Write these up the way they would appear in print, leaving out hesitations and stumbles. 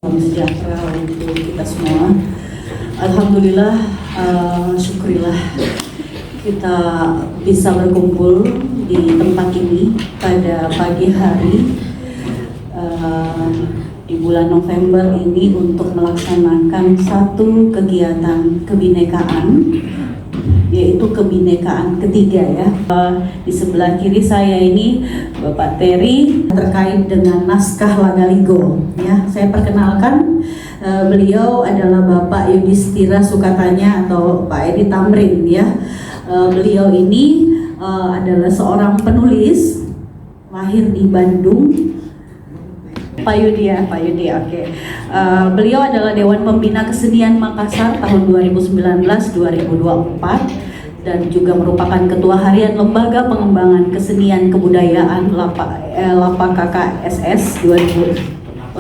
Salam sejahtera untuk kita semua. Alhamdulillah, syukurilah kita bisa berkumpul di tempat ini pada pagi hari di bulan November ini untuk melaksanakan satu kegiatan kebinekaan, yaitu kebinekaan ketiga ya. Di sebelah kiri saya ini Bapak Terry terkait dengan naskah Lagaligo ya. Saya perkenalkan, beliau adalah Bapak Yudhistira Sukatanya atau Pak Edi Tamrin ya. Beliau ini adalah seorang penulis, lahir di Bandung. Pak Yudi ya, Pak Yudi, oke. Beliau adalah Dewan Pembina Kesenian Makassar tahun 2019-2024 dan juga merupakan Ketua Harian Lembaga Pengembangan Kesenian Kebudayaan Lapak KKSS 2016-2021.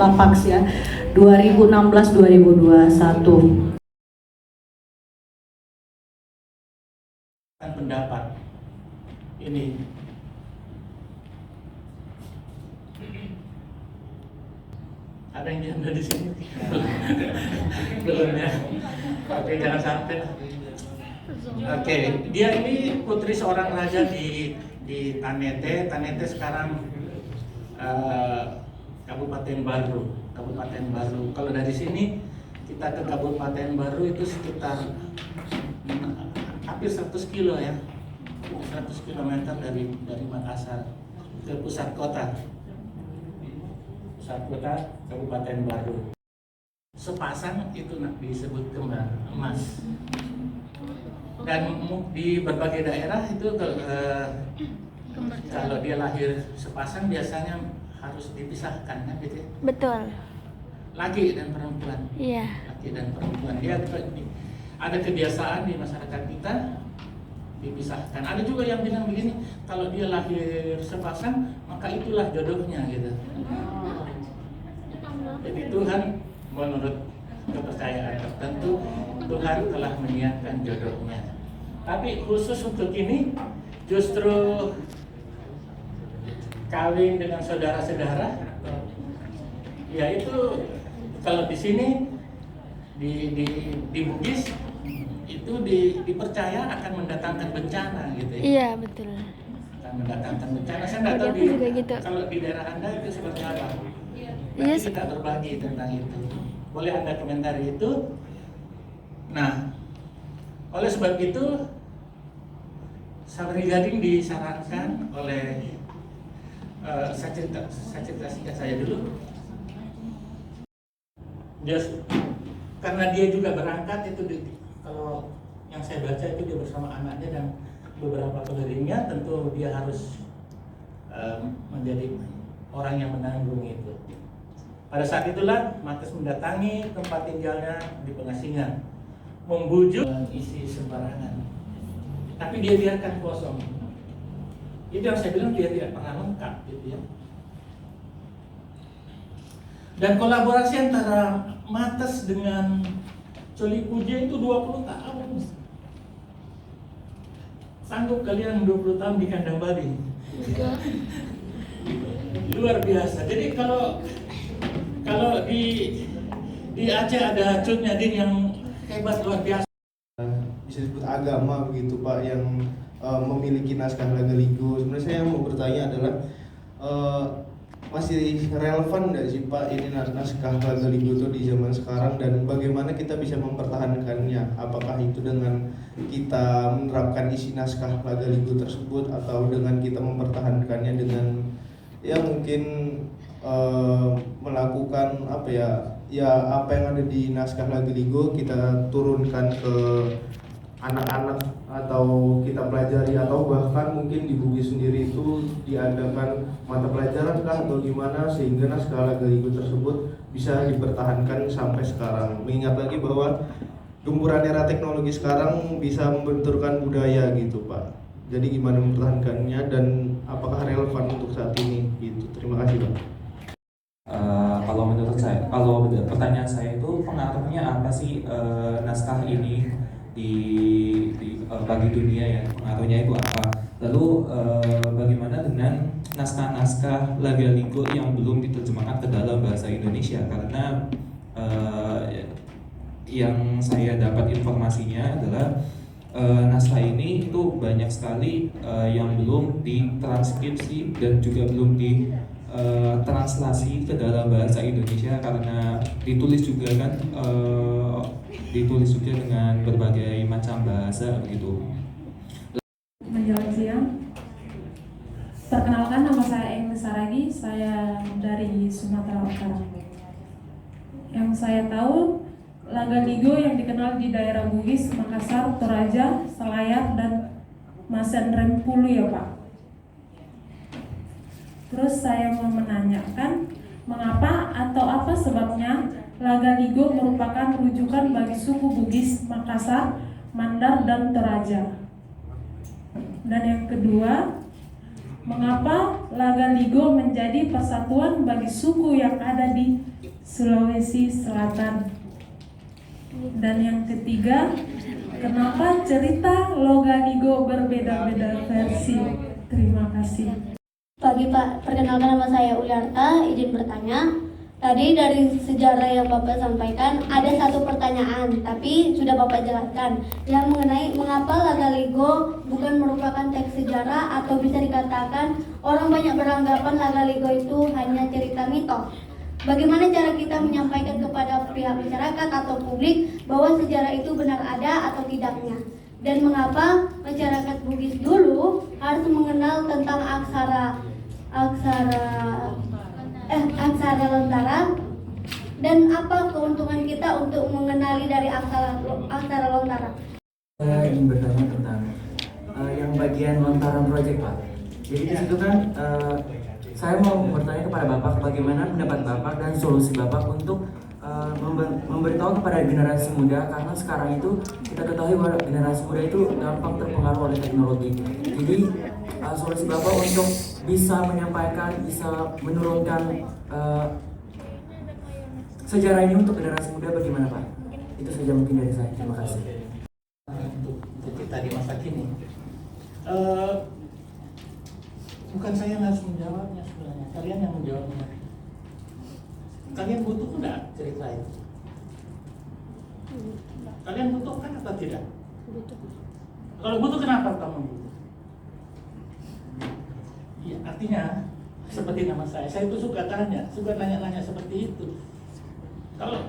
Pendapat ini ada yang diambil di sini belum ya, oke jangan sampai lah. Oke, dia ini putri seorang raja di Tanete sekarang Kabupaten Baru. Kalau dari sini kita ke Kabupaten Baru itu sekitar hampir 100 kilo ya, 100 kilometer dari Makassar ke pusat kota Kabupaten Baru. Sepasang itu disebut kembar emas. Dan di berbagai daerah itu kalau dia lahir sepasang biasanya harus dipisahkan kan gitu ya? Betul. Laki dan perempuan. Iya. Laki dan perempuan. Dia ada kebiasaan di masyarakat kita dipisahkan. Ada juga yang bilang begini, kalau dia lahir sepasang maka itulah jodohnya gitu. Jadi Tuhan menurut kepercayaan tertentu Tuhan telah menyiapkan jodohnya. Tapi khusus untuk ini justru kawin dengan saudara-saudara, yaitu kalau di sini di Bugis itu dipercaya akan mendatangkan bencana gitu ya. Iya, betul. Akan mendatangkan bencana. Saya nggak tahu gitu. Kalau di daerah Anda itu seperti apa. Iya, kita berbagi tentang itu. Boleh Anda komentari itu. Nah, oleh sebab itu Sabri Gading disarankan oleh saya cerita singkat saya dulu. Karena dia juga berangkat itu kalau yang saya baca itu dia bersama anaknya dan beberapa pengiringnya, tentu dia harus menjadi orang yang menanggung itu. Pada saat itulah Mates mendatangi tempat tinggalnya di Pengasingan, membujuk isi sembarangan, tapi dia biarkan kosong. Itu yang saya bilang, dia tidak pernah lengkap gitu ya. Dan kolaborasi antara Mates dengan Coli Puje itu 20 tahun. Sanggup kalian 20 tahun di kandang babi? Luar biasa. Jadi kalau di Aceh ada Cut Nyadin yang hebat luar biasa. Bisa disebut agama begitu Pak, yang memiliki naskah Lagaligo. Sebenarnya saya mau bertanya adalah masih relevan nggak sih Pak ini naskah Lagaligo itu di zaman sekarang, dan bagaimana kita bisa mempertahankannya? Apakah itu dengan kita menerapkan isi naskah Lagaligo tersebut, atau dengan kita mempertahankannya dengan ya mungkin melakukan apa apa yang ada di naskah Lagaligo kita turunkan ke anak-anak atau kita pelajari, atau bahkan mungkin di Bugis sendiri itu diadakan mata pelajaran kah atau gimana sehingga naskah Lagaligo tersebut bisa dipertahankan sampai sekarang, mengingat lagi bahwa gempuran era teknologi sekarang bisa membenturkan budaya gitu Pak. Jadi gimana mempertahankannya dan apakah relevan untuk saat ini gitu. Terima kasih Pak. Kalau menurut saya, kalau pertanyaan saya itu pengaruhnya apa sih naskah ini bagi dunia ya, pengaruhnya itu apa? Lalu bagaimana dengan naskah-naskah Lagaligo yang belum diterjemahkan ke dalam bahasa Indonesia? Karena yang saya dapat informasinya adalah naskah ini itu banyak sekali yang belum ditranskripsi dan juga belum ditranslasi ke dalam bahasa Indonesia, karena ditulis juga kan ditulis juga dengan berbagai macam bahasa begitu. Menjelang siang, perkenalkan nama saya Eng Saragi, saya dari Sumatera Utara. Yang saya tahu, Laga Ligo yang dikenal di daerah Bugis, Makassar, Toraja, Selayar, dan Masen Rempulu ya Pak. Terus saya mau menanyakan, mengapa atau apa sebabnya Laga Ligo merupakan rujukan bagi suku Bugis, Makassar, Mandar, dan Toraja? Dan yang kedua, mengapa Laga Ligo menjadi persatuan bagi suku yang ada di Sulawesi Selatan? Dan yang ketiga, kenapa cerita Laga Ligo berbeda-beda versi? Terima kasih. Pagi Pak, perkenalkan nama saya Uliarta, izin bertanya. Tadi dari sejarah yang Bapak sampaikan ada satu pertanyaan, tapi sudah Bapak jelaskan yang mengenai mengapa Laga Ligo bukan merupakan teks sejarah, atau bisa dikatakan orang banyak beranggapan Laga Ligo itu hanya cerita mitos. Bagaimana cara kita menyampaikan kepada pihak masyarakat atau publik bahwa sejarah itu benar ada atau tidaknya? Dan mengapa masyarakat Bugis dulu harus mengenal tentang aksara lontara, dan apa keuntungan kita untuk mengenali dari aksara lontara? Saya ingin bertanya tentang yang bagian lontaran project Pak. Jadi di situ kan saya mau bertanya kepada Bapak bagaimana pendapat Bapak dan solusi Bapak untuk memberitahu kepada generasi muda, karena sekarang itu kita ketahui bahwa generasi muda itu gampang terpengaruh oleh teknologi. Jadi solusi Bapak untuk bisa menyampaikan, bisa menurunkan sejarah ini untuk generasi muda bagaimana Pak? Itu saja mungkin dari saya. Terima kasih. Untuk kita di masa kini, bukan saya yang harus menjawabnya sebenarnya, kalian yang menjawabnya. Kalian butuh enggak cerita itu? Kalian butuhkan atau tidak? Butuh. Kalau butuh, kenapa kamu butuh? Ya, artinya seperti nama saya itu suka nanya-nanya seperti itu. Kalau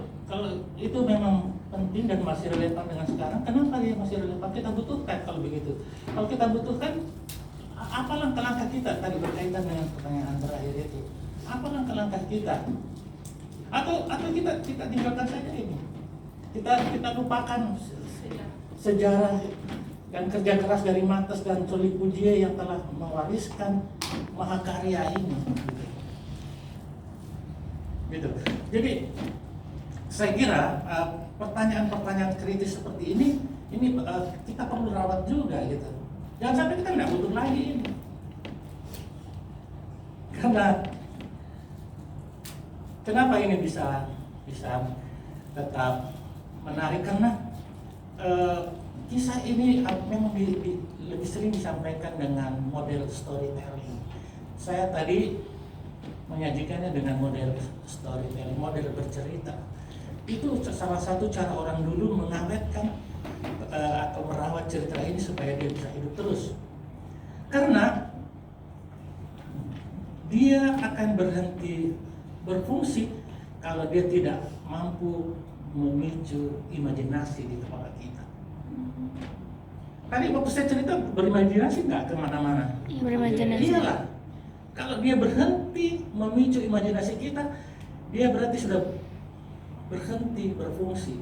itu memang penting dan masih relevan dengan sekarang, kenapa dia masih relevan? Kita butuhkan kalau begitu. Kalau kita butuhkan, apa langkah-langkah kita tadi berkaitan dengan pertanyaan terakhir itu? Apa langkah-langkah kita? Atau kita tinggalkan saja ini. Kita lupakan sejarah dan kerja keras dari Mates dan Coli Pujie yang telah mewariskan mahakarya ini. Gitu. Jadi saya kira pertanyaan-pertanyaan kritis seperti ini kita perlu rawat juga gitu. Jangan sampai kita nggak butuh lagi ini. Karena kenapa ini bisa tetap menarik? Karena kisah ini memang lebih sering disampaikan dengan model storytelling. Saya tadi menyajikannya dengan model storytelling, model bercerita. Itu salah satu cara orang dulu mengawetkan atau merawat cerita ini supaya dia bisa hidup terus. Karena dia akan berhenti berfungsi kalau dia tidak mampu memicu imajinasi di kepala kita. Tadi waktu saya cerita berimajinasi nggak kemana-mana? Berimajinasi. Iyalah. Kalau dia berhenti memicu imajinasi kita, dia berarti sudah berhenti berfungsi.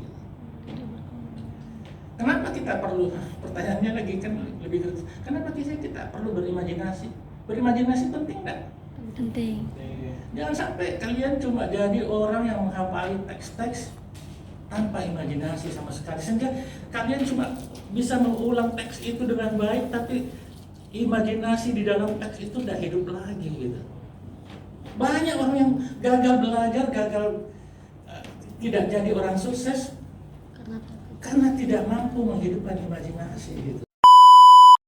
Kenapa kita perlu? Pertanyaannya lagi kan lebih. Kenapa kita perlu berimajinasi? Berimajinasi penting nggak? Penting. Jangan sampai kalian cuma jadi orang yang menghafali teks-teks tanpa imajinasi sama sekali, sehingga kalian cuma bisa mengulang teks itu dengan baik, tapi imajinasi di dalam teks itu udah hidup lagi gitu. Banyak orang yang gagal belajar, tidak jadi orang sukses karena tidak mampu menghidupkan imajinasi gitu.